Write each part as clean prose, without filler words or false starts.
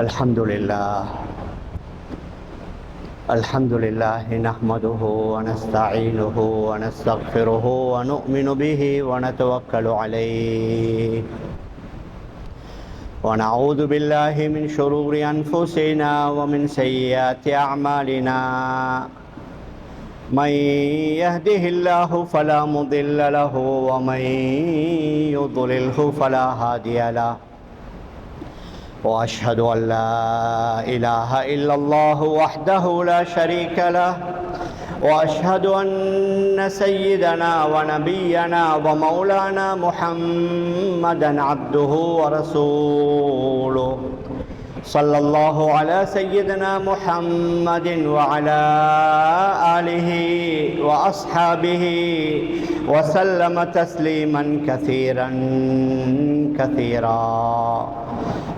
الحمد لله نحمده ونستعينه ونستغفره ونؤمن به ونتوكل عليه ونعوذ بالله من شرور أنفسنا ومن سيئات أعمالنا من يهده الله فلا مضل له ومن يضلله فلا هادي له وأشهد أن لا إله إلا الله وحده لا شريك له وأشهد أن سيدنا ونبينا ومولانا محمدا عبده ورسوله صلى الله على سيدنا محمد وعلى آله وأصحابه وسلم تسليما كثيرا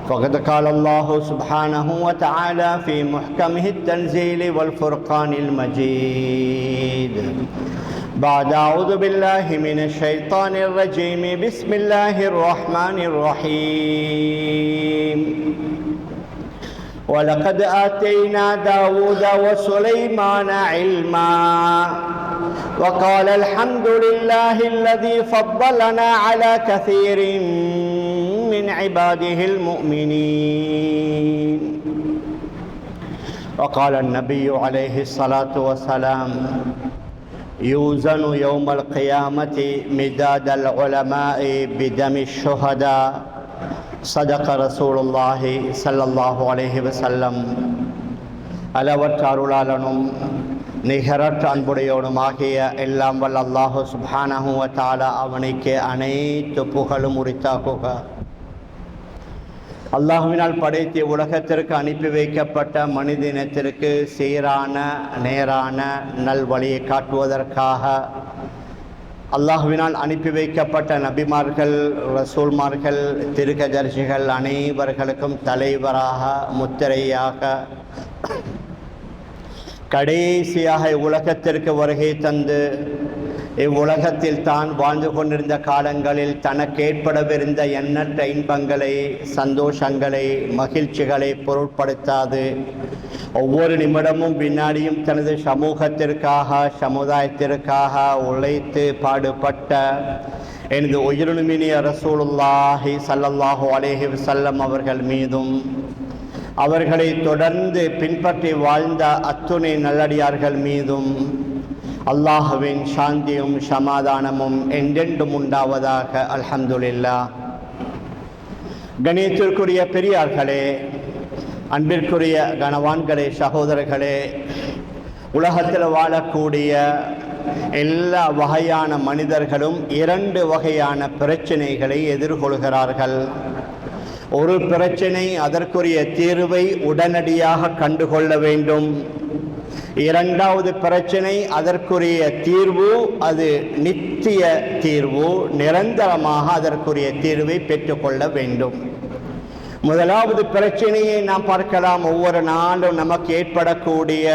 فقد قال الله سبحانه وتعالى في محكمه التنزيل والفرقان المجيد بعد أعوذ بالله من الشيطان الرجيم بسم الله الرحمن الرحيم ولقد آتينا داود وسليمان علما وقال الحمد لله الذي فضلنا على كثير من عباده المؤمنين وقال النبي عليه الصلاة والسلام يوزن يوم القيامة مداد العلماء بدم الشهداء صدق رسول الله صلى الله عليه وسلم அளவற்ற அருளாளனும் நிகரற்ற அன்புடையோனுமாகிய எல்லாம் வல்ல அல்லாஹு சுப்ஹானஹு வ தஆலா அவனுக்கு அனைத்து புகழும் உரித்தாகுக. அல்லாஹுவினால் படைத்த உலகத்திற்கு அனுப்பி வைக்கப்பட்ட மனிதனத்திற்கு சீரான நேரான நல்வழியை காட்டுவதற்காக அல்லாஹுவினால் அனுப்பி வைக்கப்பட்ட நபிமார்கள், ரசூல்மார்கள், திருக்கதர்சிகள் அனைவர்களுக்கும் தலைவராக முத்திரையாக கடைசியாக இவ்வுலகத்திற்கு வருகை தந்து இவ்வுலகத்தில் தான் வாழ்ந்து கொண்டிருந்த காலங்களில் தனக்கு ஏற்படவிருந்த எண்ணற்ற இன்பங்களை, சந்தோஷங்களை, மகிழ்ச்சிகளை பொருட்படுத்தாது ஒவ்வொரு நிமிடமும் வினாடியும் தனது சமூகத்திற்காக, சமுதாயத்திற்காக உழைத்து பாடுபட்ட எனது உயிரினுமினிய ரசூலுல்லாஹி ஸல்லல்லாஹு அலைஹி வஸல்லம் அவர்கள் மீதும் அவர்களை தொடர்ந்து பின்பற்றி வாழ்ந்த அத்துணை நல்லடியார்கள் மீதும் அல்லாஹுவின் சாந்தியும் சமாதானமும் என்றென்றும் உண்டாவதாக. அல்ஹம்துலில்லாஹ். கணியத்திற்குரிய பெரியார்களே, அன்பிற்குரிய கனவான்களே, சகோதரர்களே, உலகத்தில் வாழக்கூடிய எல்லா வகையான மனிதர்களும் இரண்டு வகையான பிரச்சனைகளை எதிர்கொள்கிறார்கள். ஒரு பிரச்சனை அதற்குரிய தீர்வை உடனடியாக கண்டுகொள்ள வேண்டும். இரண்டாவது பிரச்சனை அதற்குரிய தீர்வு அது நித்திய தீர்வு, நிரந்தரமாக அதற்குரிய தீர்வை பெற்றுக்கொள்ள வேண்டும். முதலாவது பிரச்சனையை நாம் பார்க்கலாம். ஒவ்வொரு நாளும் நமக்கு ஏற்படக்கூடிய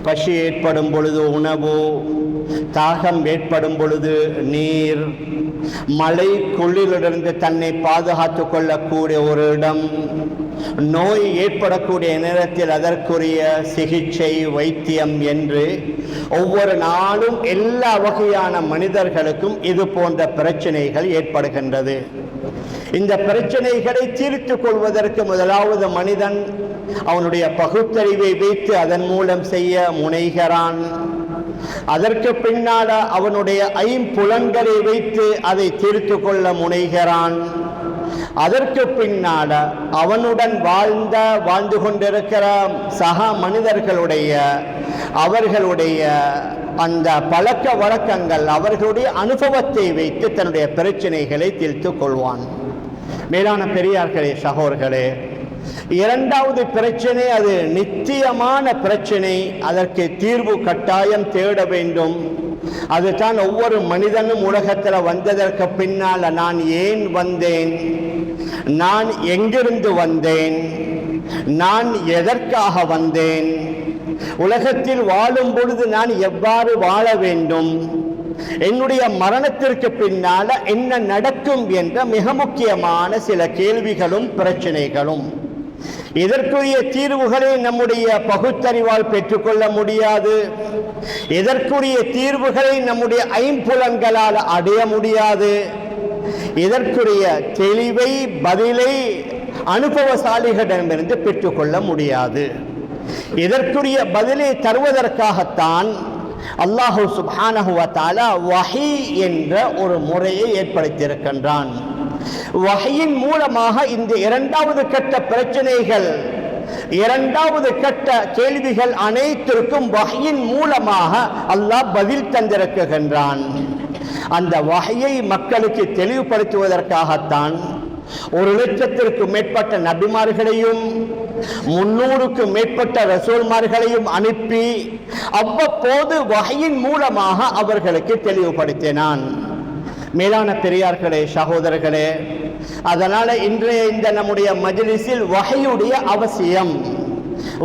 பசி ஏற்படும் பொழுது உணவு, தாகம் ஏற்படும் பொழுது நீர், மழை குளிரிலிருந்து தன்னை பாதுகாத்து கொள்ளக்கூடிய ஒரு இடம், நோய் ஏற்படக்கூடிய நேரத்தில் அதற்குரிய சிகிச்சை, வைத்தியம் என்று ஒவ்வொரு நாளும் எல்லா வகையான மனிதர்களுக்கும் இது போன்ற பிரச்சனைகள் ஏற்படுகின்றது. இந்த பிரச்சனைகளை தீர்த்துக் கொள்வதற்கு முதலாவது மனிதன் அவனுடைய பகுத்தறிவை வைத்து அதன் மூலம் செய்ய முனைகிறான். அதற்கு பின்னால அவனுடைய ஐம்புலன்களை வைத்து அதை தீர்த்து கொள்ள முனைகிறான். அதற்கு பின்னால அவனுடன் வாழ்ந்து கொண்டிருக்கிற சக மனிதர்களுடைய அவர்களுடைய அந்த பழக்க வழக்கங்கள், அவர்களுடைய அனுபவத்தை வைத்து தன்னுடைய பிரச்சனைகளை தீர்த்து கொள்வான். மேலான பெரியார்களே, சகோதரர்களே, இரண்டாவது பிரச்சனை அது நித்தியமான பிரச்சனை. அதற்கு தீர்வு கட்டாயம் தேட வேண்டும். அதுதான் ஒவ்வொரு மனிதனும் உலகத்தில் வந்ததற்கு பின்னால் நான் ஏன் வந்தேன், நான் எங்கிருந்து வந்தேன், நான் எதற்காக வந்தேன், உலகத்தில் வாழும் பொழுது நான் எவ்வாறு வாழ வேண்டும், என்னுடைய மரணத்திற்கு பின்னால என்ன நடக்கும் என்ற மிக முக்கியமான சில கேள்விகளும் பிரச்சனைகளும் இதற்குரிய தீர்வுகளை நம்முடைய பகுத்தறிவால் பெற்றுக்கொள்ள முடியாது. இதற்குரிய தீர்வுகளை நம்முடைய ஐம்புலன்களால் அடைய முடியாது. இதற்குரிய தெளிவை, பதிலை அனுபவசாலிகளிடமிருந்து பெற்றுக்கொள்ள முடியாது. இதற்குரிய பதிலை தருவதற்காகத்தான் அல்லாஹு சுப்ஹானஹு வ தஆலா வஹி என்ற ஒரு முறையை ஏற்படுத்தியிருக்கின்றான். வஹியின் மூலமாக இந்த இரண்டாவது கட்ட பிரச்சனைகள், இரண்டாவது கட்ட கேள்விகள் அனைத்திற்கும் வஹியின் மூலமாக அல்லாஹ் பதில் தந்திருக்கின்றான். அந்த வஹியை மக்களுக்கு தெளிவுபடுத்துவதற்காகத்தான் 1,00,000க்கும் மேற்பட்ட நபிமார்களையும் 300க்கும் மேற்பட்ட ரசூல்மார்களையும் அனுப்பி அவ்வப்போது வஹியின் மூலமாக அவர்களுக்கு தெளிவுபடுத்தினான். மேலான பெரியார்களே, சகோதரர்களே, அதனால இன்றைய இந்த நம்முடைய மஜ்லிஸில் வஹியுடைய அவசியம்,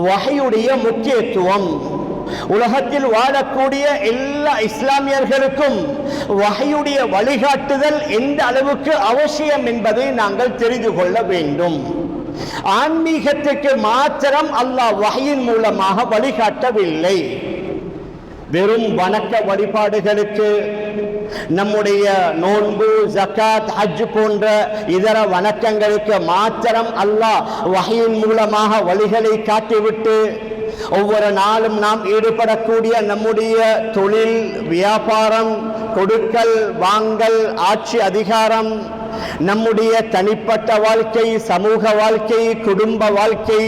வஹியுடைய முக்கியத்துவம், உலகத்தில் வாழக்கூடிய எல்லா இஸ்லாமியர்களுக்கும் வஹியுடைய வழிகாட்டுதல் எந்த அளவுக்கு அவசியம் என்பதை நாங்கள் தெரிந்து கொள்ள வேண்டும். ஆன்மீகத்துக்கு மாத்திரம் அல்லாஹ் வஹியின் மூலமாக வழிகாட்டவில்லை. வெறும் வணக்க வழிபாடுகளுக்கு, நம்முடைய நோன்பு, ஜகாத், ஹஜ் போன்ற இதர வணக்கங்களுக்கு மாத்திரம் அல்லாஹ் வஹியின் மூலமாக வழிகளை காட்டிவிட்டு ஒவ்வொரு நாளும் நாம் ஈடுபடக்கூடிய நம்முடைய தொழில், வியாபாரம், கொடுக்கல் வாங்கல், ஆட்சி அதிகாரம், நம்முடைய தனிப்பட்ட வாழ்க்கை, சமூக வாழ்க்கை, குடும்ப வாழ்க்கை,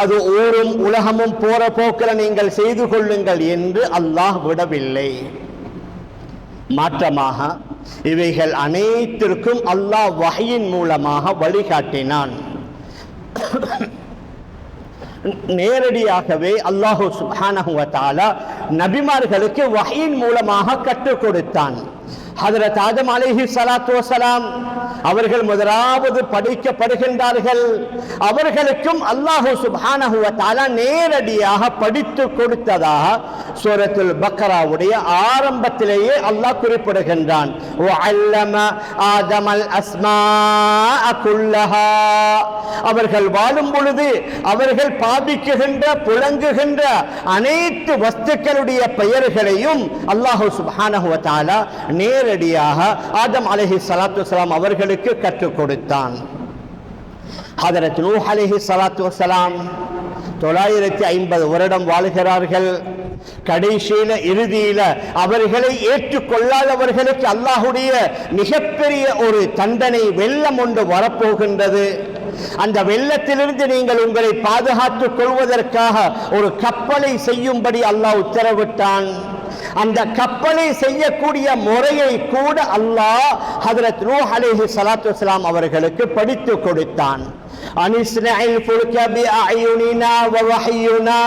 அது ஊரும் உலகமும் போற போக்கில் நீங்கள் செய்து கொள்ளுங்கள் என்று அல்லாஹ் விடவில்லை. மாற்றமாக இவைகள் அனைத்திற்கும் அல்லாஹ் வஹியின் மூலமாக வழிகாட்டினான். நேரடியாகவே அல்லாஹு சுப்ஹானஹு வ தஆலா நபிமார்களுக்கு வஹியின் மூலமாக கற்றுக் கொடுத்தான். ஹஜ்ரத் ஆதம் அலைஹிஸ்ஸலாத்து வஸலாம் அவர்கள் முதலாவது படைக்கப்படுகின்றார்கள். அவர்களுக்கும் அல்லாஹு சுப்ஹானஹு வ தஆலா நேரடியாக படித்து கொடுத்ததாக சூரத்துல் பக்ராவுடைய ஆரம்பத்திலேயே அல்லாஹ் குறிப்பிடுகின்றான். வஅல்லம ஆதமல் அஸ்மாஅ குல்லஹா. அவர்கள் வாழும் பொழுது அவர்கள் பாதிக்குகின்ற, புழங்குகின்ற அனைத்து வஸ்துக்களுடைய பெயர்களையும் அல்லாஹு சுப்ஹானஹு வ தஆலா நேரடியாக ஆதம் அலைஹிஸ்ஸலாத்து வஸலாம் அவர்களுக்கு கற்றுக் கொடுத்தான். ஹஜ்ரத் நூஹ் அலைஹிஸ்ஸலாத்து வஸலாம் 950 வருடம் வாழ்கிறார்கள். கடைசியில, இறுதியில அவர்களை ஏற்றுக்கொள்ளாதவர்களுக்கு அல்லாஹுடைய மிகப்பெரிய ஒரு தண்டனை, வெள்ளம் ஒன்று வரப்போகின்றது. அந்த வெள்ளத்திலிருந்து நீங்கள் உங்களை பாதுகாத்துக் கொள்வதற்காக ஒரு கப்பலை செய்யும்படி அல்லாஹ் உத்தரவிட்டான். அந்த கப்பலை செய்யக்கூடிய முறையை கூட அல்லாஹ் ஹஜ்ரத் நூஹ் அலைஹிஸ்ஸலாத்து வஸலாம் அவர்களுக்கு படித்து கொடுத்தான். அனிஸ்னஇல் ஃபுல்க பிஅயுனினா வவஹியுனா,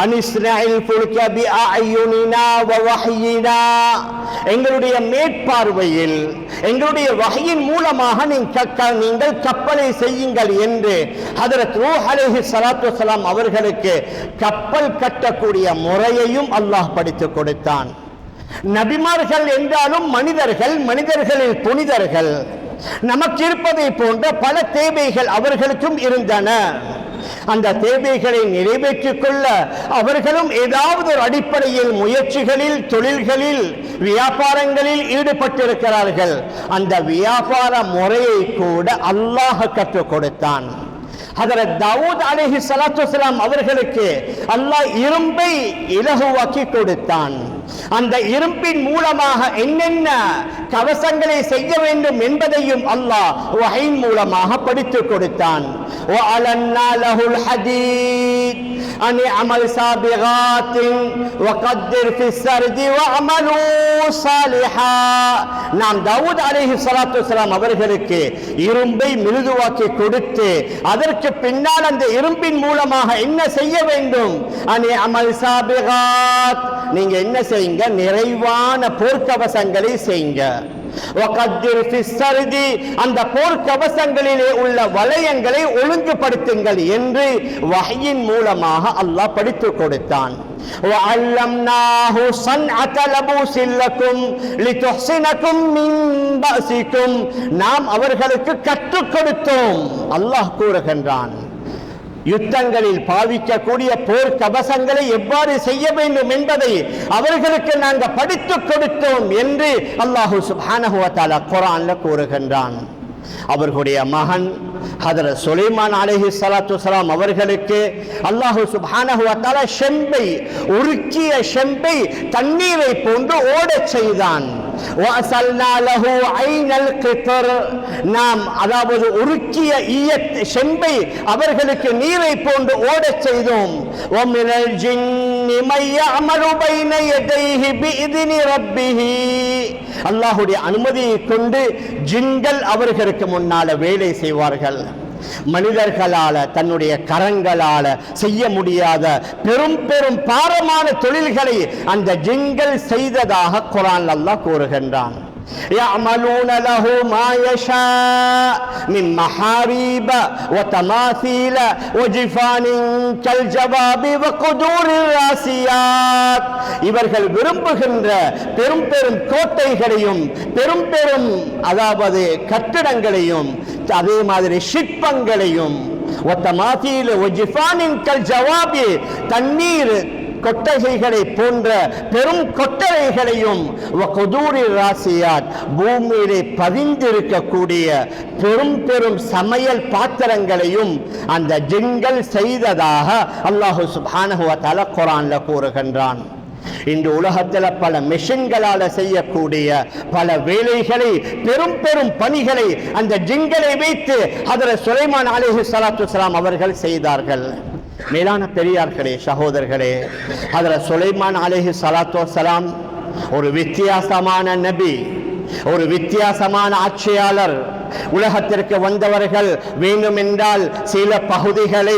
அனிஸ்னஇல் ஃபுல்க பிஅயுனினா வவஹியினா. எங்களுடைய மேற்பார்வையில், எங்களுடைய வஹியின் மூலமாக நீங்கள் கப்பலை செய்யுங்கள் என்று ஹஜ்ரத் நூஹ் அலைஹிஸ்ஸலாத்து வஸலாம் அவர்களுக்கு கப்பல் கட்டக்கூடிய முறையையும் அல்லாஹ் படித்துக் கொடுத்தான். நபிமார்கள் என்றாலும் மனிதர்கள், மனிதர்களில் புனிதர்கள். நமக்கு இருப்பதை போன்ற பல தேவைகள் அவர்களுக்கும் இருந்தன. அந்த தேவைகளை நிறைவேற்றிக் கொள்ள அவர்களும் ஏதாவது ஒரு அடிப்படையில் முயற்சிகளில், தொழில்களில், வியாபாரங்களில் ஈடுபட்டிருக்கிறார்கள். அந்த வியாபார முறையை கூட அல்லாஹ் கற்றுக் கொடுத்தான். ஹஜ்ரத் தாவூத் அலைஹிஸ்ஸலாத்து வஸலாம் அவர்களுக்கு அல்லாஹ் இரும்பை இலகுவாக்கி கொடுத்தான். அந்த இரும்பின் மூலமாக என்னென்ன கவசங்களை செய்ய வேண்டும் என்பதையும் அல்லாஹ் வஹியின் மூலமாக படித்துக் கொடுத்தான். வஅலன்னா லஹுல் ஹதீத் அன் அமல் சாபிகாத்தின் வகத்திர் ஃபிஸ் சர்தி வஅமலு சாலிஹா. நாம் தாவூத் அலைஹிஸ்ஸலாத்து வஸலாம் அவர்களுக்கு இரும்பை மிருதுவாக்கி கொடுத்து அதற்கு பின்னால் அந்த இரும்பின் மூலமாக என்ன செய்ய வேண்டும்? அன் அமல் சாபிகாத், நீங்க என்ன செய்யுங்க? நிறைவான போர்க்கவசங்களை செய்யுங்க. வகத்திர் ஃபிஸ்ஸர்தி, அந்த போர் கவசங்களிலே உள்ள வளையங்களை ஒழுங்குபடுத்துங்கள் என்று வஹ்யின் மூலமாக அல்லாஹ் படித்துக் கொடுத்தான். وَعَلَّمْنَاهُ صَنْعَةَ لَبُوسٍ لَكُمْ لِتُحْصِنَكُمْ مِنْ بَأْسِكُمْ, நாம் அவர்களுக்கு கற்றுக் கொடுத்தோம். அல்லாஹ் கூறுகின்றான், யுத்தங்களில் பாவிக்கக்கூடிய போர் கவசங்களை எவ்வாறு செய்ய வேண்டும் என்பதை அவர்களுக்கு நாங்கள் படித்துக் கொடுத்தோம் என்று அல்லாஹு சுப்ஹானஹு வ தஆலா குர்ஆன்ல கூறுகின்றான். அவர்களுடைய மகன் ஹஜ்ரத் சுலைமான் அலைஹிஸ்ஸலாத்து வஸ்ஸலாம் அவர்களுக்கு அல்லாஹ் சுப்ஹானஹு வ தஆலா செம்பை, உருக்கிய செம்பை தண்ணீரை போன்று ஓடச் செய்தான். வஅஸல்னா லஹு ஐனல் கித்ர், நாம் அதாவது உருக்கிய செம்பை அவர்களுக்கு நீரை போன்று ஓடச் செய்தோம். வமினல் ஜின்னி மை யஅமலு பைன யதைஹி பிஇذن ரப்பிஹி, அல்லாஹ்வுடைய அனுமதியை கொண்டு ஜின்கள் அவர்களுக்கு முன்னால வேலை செய்வார்கள். மனிதர்களால தன்னுடைய கரங்களால செய்ய முடியாத பெரும் பெரும் பாரமான தொழில்களை அந்த ஜின்கள் செய்ததாக குர்ஆன் அல்லாஹ் கூறுகின்றான். يعملون له ما يشاء من محاريب وتماثيل وجفان كالجواب وقدور الراسيات, இவர்கள் விரும்புகின்ற பெரும் பெரும் கோட்டைகளையும் பெரும் பெரும் அதாவது கட்டிடங்களையும் அதே மாதிரி சிற்பங்களையும் ஒத்தமாத்தியில் ஒஜிஃபானின் கல் ஜவாபி, தண்ணீர் கொட்டகைகளை போன்ற பெரும் கொட்டகைகளையும் ராசியாத், பூமியிலே பதிந்திருக்கக்கூடிய பெரும் பெரும் சமையல் பாத்திரங்களையும் அந்த ஜின்கள் செய்ததாக அல்லாஹு சுப்ஹானஹு வ தஆலா குர்ஆன்ல கூறுகின்றான். இன்று உலகத்தில் பல மெஷின்களால் செய்யக்கூடிய பல வேலைகளை, பெரும் பெரும் பணிகளை அந்த ஜின்களை வைத்து ஹஜ்ரத் சுலைமான் அலைஹிஸ்ஸலாத்து வஸ்ஸலாம் அவர்கள் செய்தார்கள். மேலான பெரியார்களே, சகோதரர்களே, ஹஜ்ரத் சுலைமான் அலைஹிஸ்ஸலாத்து வஸ்ஸலாம் ஒரு வித்தியாசமான நபி, ஒரு வித்தியாசமான ஆட்சியாளர். உலகத்திற்கு வந்தவர்கள் வேண்டுமென்றால் சில பகுதிகளை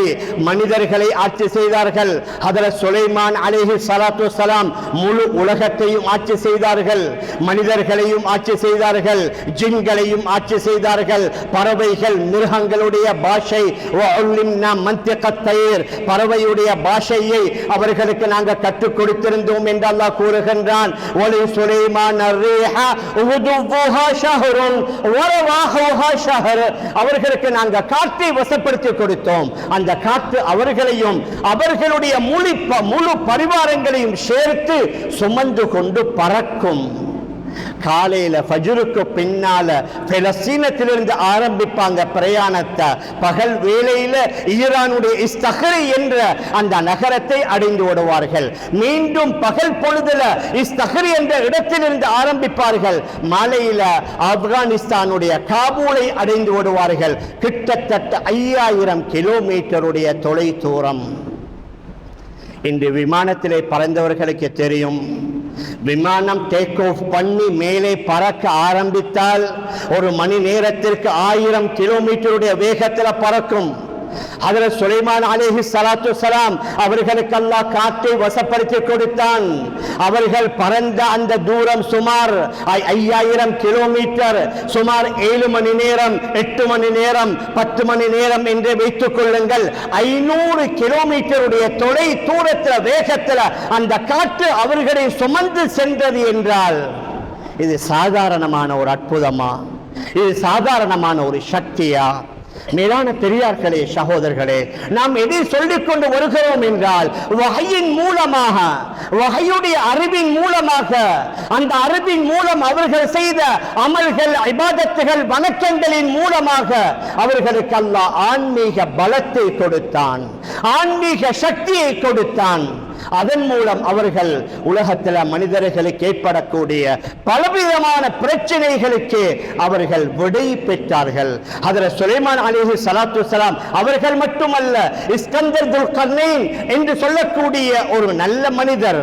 மனிதர்களை ஆட்சி செய்தார்கள். ஹஜ்ரத் சுலைமான் அலைஹிஸ்ஸலாத்து வஸ்ஸலாம் முழு உலகத்தையும் ஆட்சி செய்தார்கள். மனிதர்களையும் ஆட்சி செய்தார்கள், ஜின்களையும் ஆட்சி செய்தார்கள். பறவைகள், மிருகங்களுடைய பாஷை, பறவையுடைய பாஷையை அவர்களுக்கு நாங்கள் கற்றுக் கொடுத்திருந்தோம் என்று அல்லாஹ் கூறுகின்றான். ஒலி சுலைமான் அவர்களுக்கு நாங்கள் காற்றை வசப்படுத்தி கொடுத்தோம். அந்த காற்று அவர்களையும் அவர்களுடைய முழு பரிவாரங்களையும் சேர்த்து சுமந்து கொண்டு பறக்கும். காலையில ஃபஜ்ருக்கு பின்னால பலஸ்தீனத்திலிருந்து ஆரம்பிப்பாங்க பிரயாணத்தை. பகல் வேளையில ஈரானுடைய இஸ்தஹரி என்ற அந்த நகரத்தை அடைந்து விடுவார்கள். மீண்டும் பகல் பொழுதுல இஸ்தஹரி என்ற இடத்திலிருந்து ஆரம்பிப்பார்கள். மாலையில ஆப்கானிஸ்தானுடைய காபூலை அடைந்து விடுவார்கள். கிட்டத்தட்ட 5000 கிலோமீட்டருடைய தொலை தூரம். இன்று விமானத்திலே பறந்தவர்களுக்கு தெரியும், விமானம் டேக் ஆஃப் பண்ணி மேலே பறக்க ஆரம்பித்தால் ஒரு மணி நேரத்திற்கு 1000 கிலோமீட்டருடைய வேகத்தில் பறக்கும். ஹஜ்ரத் சுலைமான் அலைஹிஸ்ஸலாத்து வஸ்ஸலாம் அவர்களுக்கு அல்லாஹ் காற்றை வசப்படுத்தி கொடுத்தான். அவர்கள் பறந்த அந்த தூரம் சுமார் 5000 கிலோமீட்டர், சுமார் 7 மணி நேரம், 8 மணி நேரம், 10 மணி நேரம் என்று வைத்துக் கொள்ளுங்கள். 500 கிலோமீட்டருடைய தொலை தூரத்தில் வேகத்தில் அந்த காற்று அவர்களை சுமந்து சென்றது என்றால் இது சாதாரணமான ஒரு அற்புதமா? இது சாதாரணமான ஒரு சக்தியா? மேலான பெரியார்களே, சகோதரர்களே, நாம் எதை சொல்லிக் கொண்டு வருகிறோம் என்றால் வஹையின் மூலமாக, வஹையுடைய அறிவின் மூலமாக, அந்த அறிவின் மூலம் அவர்கள் செய்த அமல்கள், இபாதத்துகள், வணக்கங்களின் மூலமாக அவர்களுக்கு அல்லாஹ் ஆன்மீக பலத்தை கொடுத்தான், ஆன்மீக சக்தியை கொடுத்தான். அதன் மூலம் அவர்கள் உலகத்தில் மனிதர்களுக்கு ஏற்படக்கூடிய பலவிதமான பிரச்சனைகளுக்கு அவர்கள் விடை பெற்றார்கள். ஹஜ்ரத் சுலைமான் அலைஹிஸ்ஸலாத்து வஸ்ஸலாம் அவர்கள் மட்டுமல்ல, இஸ்கந்தர் துல்கர்னைன் என்று சொல்லக்கூடிய ஒரு நல்ல மனிதர்.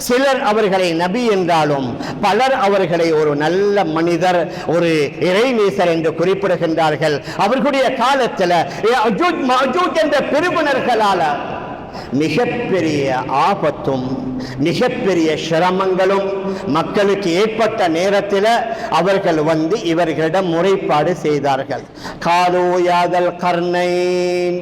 சிலர் அவர்களை நபி என்றாலும் பலர் அவர்களை ஒரு நல்ல மனிதர், ஒரு இறைநேசர் என்று குறிப்பிடுகின்றார்கள். அவர்களுடைய காலத்தில் யஜூஜ் மஜூஜ் என்ற பிரிவினர்களால் மிகப்பெரிய ஆபத்தும் மிகப்பெரிய சிரமங்களும் மக்களுக்கு ஏற்பட்ட நேரத்தில் அவர்கள் வந்து இவர்களிடம் முறைப்பாடு செய்தார்கள். காலோ யாதல் கர்னைன்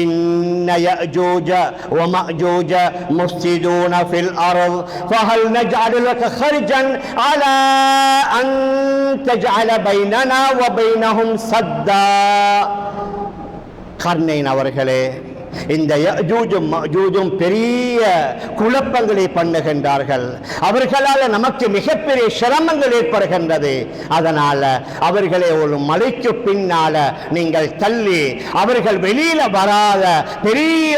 இன்ன யஜூஜ வ மஜூஜ முஃப்ஸிதூன ஃபில் அர்ض் ஃபஹல் நஜஅலு லக ஹர்ஜன் அலா அன் தஜஅல பைனனா வ பைனஹும் சத்தா. கர்னைன் அவர்களே, இந்த யஜூஜும் மஜூஜும் பெரிய குழப்பங்களை பண்ணுகின்றார்கள். அவர்களால் நமக்கு மிகப்பெரிய சிரமங்கள் ஏற்படுகின்றது. அதனால அவர்களை ஒரு மலைக்கு பின்னால நீங்கள் தள்ளி அவர்கள் வெளியில வராத பெரிய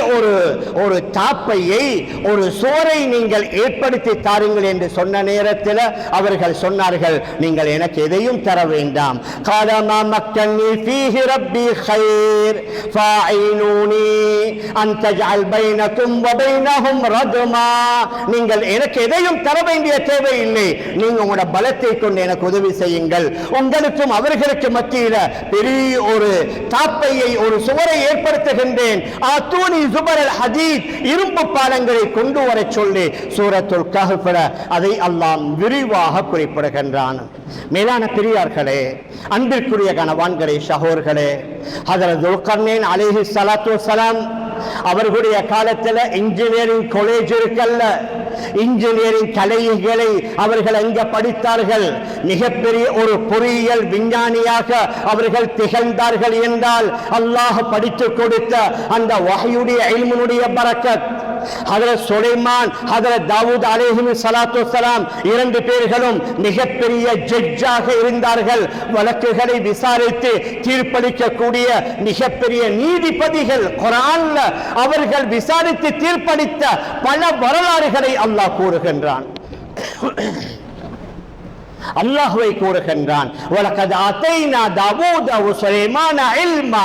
ஒரு தாப்பையை ஒரு சோரை நீங்கள் ஏற்படுத்தி தாருங்கள் என்று சொன்ன நேரத்தில் அவர்கள் சொன்னார்கள், நீங்கள் எனக்கு எதையும் தர வேண்டாம். காலமா மக்கன்னி ஃபீஹி ரப்பி கைர் ஃபஅயினூனி அன் தஜஅல் பைனகும் வ பைனஹும் ரத்மா. நீங்கள் எனக்கு எதையும் தர வேண்டிய தேவையில்லை, நீங்க உங்களோட பலத்தை கொண்டு எனக்கு உதவி செய்யுங்கள். உங்களுக்கும் அவர்களுக்கு மத்தியில பெரிய ஒரு தாப்பையை ஒரு சுவரை ஏற்படுத்துகின்றேன். ஆத்தூனி ஜுபரல் ஹதீத், இரும்பு பாலங்களை கொண்டு வர சொல்லி சூரத்துல் கஹ்ஃப்ல அதை அல்லாஹ் விரிவாக குறிப்பிடுகின்றான். மேலான பெரியார்களே, அன்பிற்குரிய கணவான்களே, சகோதரர்களே, ஹஜ்ரத் துல்கர்னைன் அலைஹிஸ்ஸலாத்து வஸ்ஸலாம் அவர்களுடைய காலத்தில் இன்ஜினியரிங் காலேஜ் இருக்கல்ல, இன்ஜினியரிங் கலைகளை அவர்கள் எங்க படித்தார்கள்? மிகப்பெரிய ஒரு பொறியியல் விஞ்ஞானியாக அவர்கள் திகழ்ந்தார்கள் என்றால் அல்லாஹ் படித்து கொடுத்த அந்த வஹ்யுடைய இல்முடைய பரக்கத். ஹஜ்ரத் சுலைமான், ஹஜ்ரத் தாவூத் அலைஹிஸ்ஸலாத்து வஸ்ஸலாம் இரண்டு பேர்களும் மிகப்பெரிய ஜட்ஜாக இருந்தார்கள். வழக்குகளை விசாரித்து தீர்ப்பளிக்கக்கூடிய மிகப்பெரிய நீதிபதிகள். குர்ஆன்ல அவர்கள் விசாரித்து தீர்ப்பளித்த பல வரலாறுகளை அல்லாஹ் கூறுகின்றான். அல்லாஹ்வை கூறுகின்றான், வலகத் ஆதைனா தாவூத வ சுலைமான இல்மா.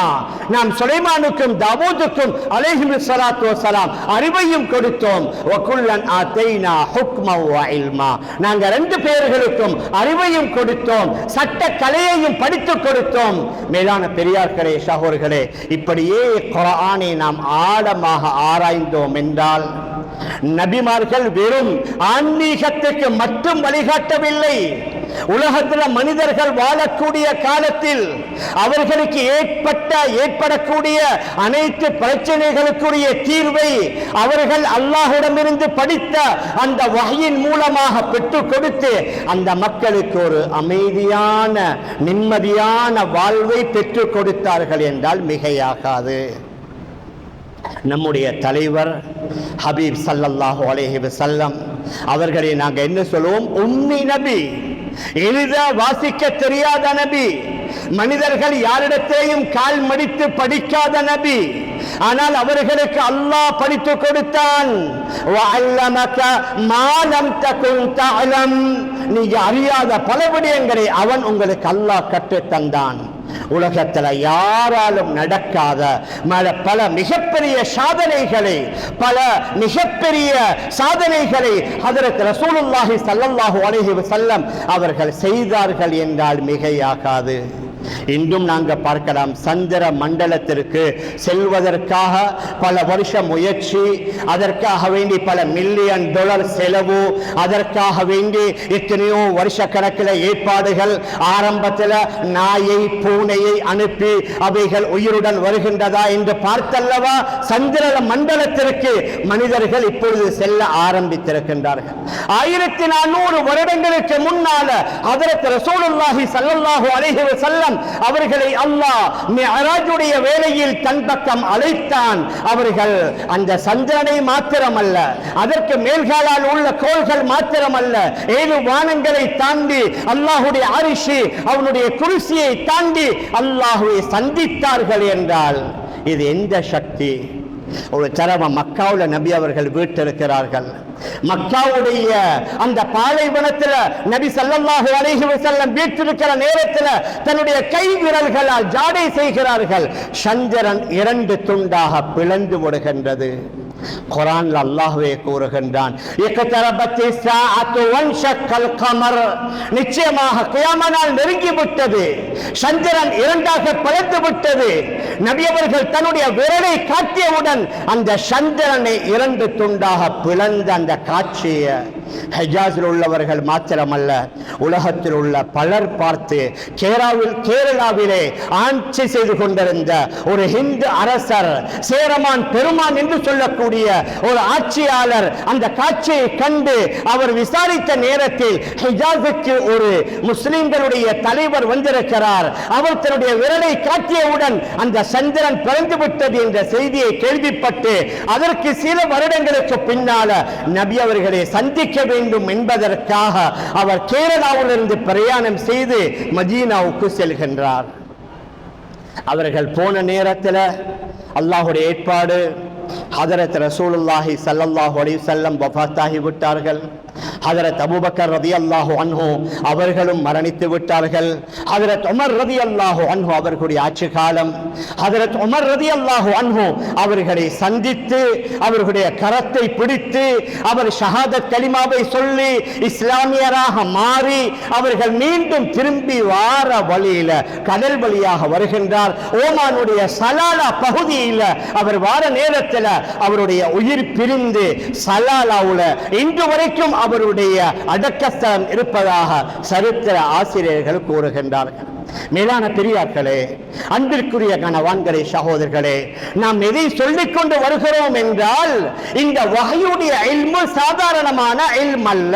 நாம் சுலைமானுக்கும் தாவூதுக்கும் அலைஹிஸ்ஸலாத்து வஸ்ஸலாம் அறிவையும் கொடுத்தோம். வ குல்லன் ஆதைனா ஹுக்மன் வ இல்மா. நாங்க ரெண்டு பேர்களுக்கும் அறிவையும் கொடுத்தோம், சட்ட கலையையும் படித்து கொடுத்தோம். மேலான பெரியார்களே, சகோதரர்களே, இப்படியே குர்ஆனை நாம் ஆழமாக ஆராய்ந்தோம் என்றால் நபிமார்கள் வெறும் ஆன்மீகத்துக்கு மட்டும் வழிகாட்டவில்லை. உலகத்தில் மனிதர்கள் வாழக்கூடிய காலத்தில் அவர்களுக்கு ஏற்படக்கூடிய அனைத்து பிரச்சனைகளுக்குரிய தீர்வை அவர்கள் அல்லாஹ்விடமிருந்து படித்த அந்த வஹ்யின் மூலமாக பெற்றுக் கொடுத்து அந்த மக்களுக்கு ஒரு அமைதியான நிம்மதியான வாழ்வை பெற்றுக் கொடுத்தார்கள் என்றால் மிகையாகாது. நம்முடைய தலைவர் ஹபீப் ஸல்லல்லாஹு அலைஹி வஸல்லம் அவர்களை நாங்கள் என்ன சொல்லுவோம்? உம்மி நபி, எழுத வாசிக்க தெரியாத நபி, மனிதர்கள் யாரிடத்தையும் கால் மடித்து படிக்காத நபி. ஆனால் அவர்களுக்கு அல்லாஹ் படித்து கொடுத்தான். வஅல்லமக மா லம் தகுன் தஅலம். நீங்க அறியாத பல விடயங்களை அவன் உங்களுக்கு அல்லாஹ் கற்றுத் தந்தான். உலகத்தில் யாராலும் நடக்காத பல மிகப்பெரிய சாதனைகளை ஹஜ்ரத் ரசூலுல்லாஹி ஸல்லல்லாஹு அலைஹி வஸல்லம் அவர்கள் செய்தார்கள் என்றால் மிகையாகாது. இன்றும் நாங்கள் பார்க்கலாம், சந்திர மண்டலத்திற்கு செல்வதற்காக பல வருஷ முயற்சி, அதற்காக வேண்டி பல மில்லியன் டாலர் செலவு, அதற்காக வேண்டி எத்தனையோ வருஷ கணக்கில் ஏற்பாடுகள். ஆரம்பத்தில் நாயை பூனையை அனுப்பி அவைகள் உயிருடன் வருகின்றதா என்று பார்த்தல்லவா சந்திர மண்டலத்திற்கு மனிதர்கள் இப்பொழுது செல்ல ஆரம்பித்திருக்கின்றார்கள். 1400 வருடங்களுக்கு முன்னால ஹஜ்ரத் ரசூலுல்லாஹி ஸல்லல்லாஹு அலைஹி வஸல்லம் அவர்களை அல்லாஹ் மிஅராஜுடைய வேளையில் தன் பக்கம் அழைத்தான். அவர்கள் அந்த சந்திரனை மாத்திரமல்ல, அதற்கு மேல்காலால் உள்ள கோள்கள் மாத்திரமல்ல, 7 வானங்களை தாண்டி அல்லாஹுடைய அரிசி, அவனுடைய குர்சியை தாண்டி அல்லாஹுவை சந்தித்தார்கள் என்றால் இது எந்த சக்தி? ஒரு தரவ மக்காவுல நபி அவர்கள் வீட்டிருக்கிறார்கள். மக்காவுடைய அந்த பாலைவனத்தில் நபி ஸல்லல்லாஹு அலைஹி வஸல்லம் வீற்றிருக்கிற நேரத்தில் தன்னுடைய கை விரல்களால் ஜாடை செய்கிறார்கள். சந்திரன் 2 துண்டாக பிளந்து விடுகின்றது. குர்ஆன்ல அல்லாஹ்வே கூறுகின்றான், இக்தரபத்தி ஸாஅத்து வன்ஷக்கல் கமர், நிச்சயமாக கியாமத் நாள் நெருங்கி விட்டது, சந்திரன் 2ஆக பிளந்து விட்டது. நபி அவர்கள் தன்னுடைய விரலை காட்டியவுடன் அந்த சந்திரனை 2 துண்டாக பிளந்த அந்த காட்சியை ஹிஜாஸில் உள்ளவர்கள் மாத்திரமல்ல, உலகத்தில் உள்ள பலர் பார்த்து கேரளாவிலே ஆட்சி செய்து கொண்டிருந்த ஒரு ஹிந்து அரசர், சேரமான் பெருமான் என்று சொல்லக்கூடிய ஒரு ஆட்சியாளர் அந்த காட்சியை கண்டு அவர் விசாரித்த நேரத்தில் ஹிஜாஸுக்கு ஒரு முஸ்லிம்களுடைய தலைவர் வந்திருக்கிறார், அவர் தன்னுடைய விரலை காட்டியவுடன் அந்த சந்திரன் பிறந்து விட்டது என்ற செய்தியை கேள்விப்பட்டு அதற்கு சில வருடங்களுக்கு பின்னால நபி அவர்களை சந்திக்க வேண்டும் என்பதற்காக அவர் கேரளாவிலிருந்து பிரயாணம் செய்து மதீனாவுக்கு செல்கின்றார். அவர்கள் போன நேரத்தில் அல்லாஹ்வுடைய ஏற்பாடு, ஹஜரத் ரசூலுல்லாஹி ஸல்லல்லாஹு அலைஹி வஸல்லம் வஃபாத்தாகி விட்டார்கள். ஹஜரத் அபூபக்கர் ரலியல்லாஹு அன்ஹு அவர்களும் மரணித்து விட்டார்கள். ஹஜரத் உமர் ரலியல்லாஹு அன்ஹு அவர்களுடைய ஆட்சி காலம். ஹஜரத் உமர் ரலியல்லாஹு அன்ஹு அவர்களை சந்தித்து அவர்களுடைய கரத்தை பிடித்து அவர் ஷஹாதத் கலிமாவை சொல்லி இஸ்லாமியராக மாறி அவர்கள் மீண்டும் திரும்பி வார வழியில கடல் வழியாக வருகின்றார். ஓமானுடைய சலாலா பகுதியில் அவர் வார நேரத்தில் அவருடைய உயிர் பிரிந்து சலாலாவுல இன்று வரைக்கும் அவருடைய அடக்கஸ்தலம் இருப்பதாக சரித்திர ஆசிரியர்கள் கூறுகின்றார்கள். மேலான பெரியார்களே, அன்பிற்குரிய கணவான்களே, சகோதரர்களே, நாம் எதை சொல்லிக் கொண்டு வருகிறோம் என்றால் இந்த வஹ்யுடைய இல்மு சாதாரணமான இல்ம் அல்ல.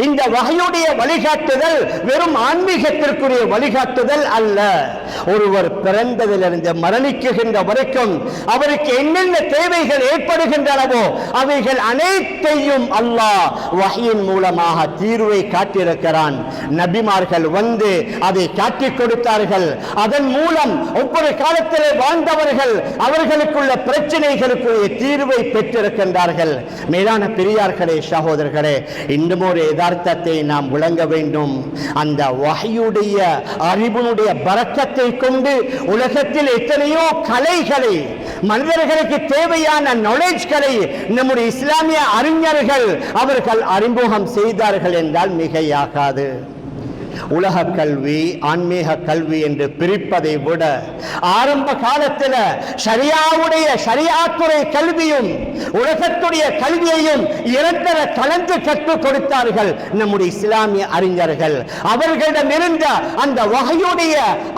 இந்த வஹ்யுடைய வழிகாட்டுதல் வெறும் ஆன்மீகத்திற்குரிய வழிகாட்டுதல் அல்ல. ஒருவர் பிறந்ததிலிருந்து மரணிக்குகின்ற வரைக்கும் அவருக்கு என்னென்ன தேவைகள் ஏற்படுகின்றனவோ அவைகள் அனைத்தையும் அல்லாஹ் வஹ்யின் மூலமாக தீர்வை காட்டியிருக்கிறான். நபிமார்கள் வந்து அதை காட்டிக் கொடுத்தார்கள். அதன் மூலம் ஒவ்வொரு காலத்திலே வாழ்ந்தவர்கள் அவர்களுக்குள்ள பிரச்சனைகளுக்குரிய தீர்வை பெற்றிருக்கின்றார்கள். மேலான பெரியார்களே, சகோதரர்களே, இன்னும் ஒரு யதார்த்தத்தை நாம் விளங்க வேண்டும். அந்த வஹ்யுடைய அறிவினுடைய பரக்கத்தை கொண்டு உலகத்தில் எத்தனையோ கலைகளை, மனிதர்களுக்கு தேவையான நாலேஜ்களை நம்முடைய இஸ்லாமிய அறிஞர்கள் அவர்கள் அறிமுகம் செய்தார்கள் என்றால் மிகையாகாது. உலக கல்வி, ஆன்மீக கல்வி என்று பிரிப்பதை விட ஆரம்ப காலத்தில் ஷரியாத்துடைய கல்வியும் உலகத்துடைய கல்வியையும் இரண்டர கலந்து கற்றுக் கொடுத்தார்கள் நம்முடைய இஸ்லாமிய அறிஞர்கள். அவர்களிடம் இருந்த அந்த வஹ்யுடைய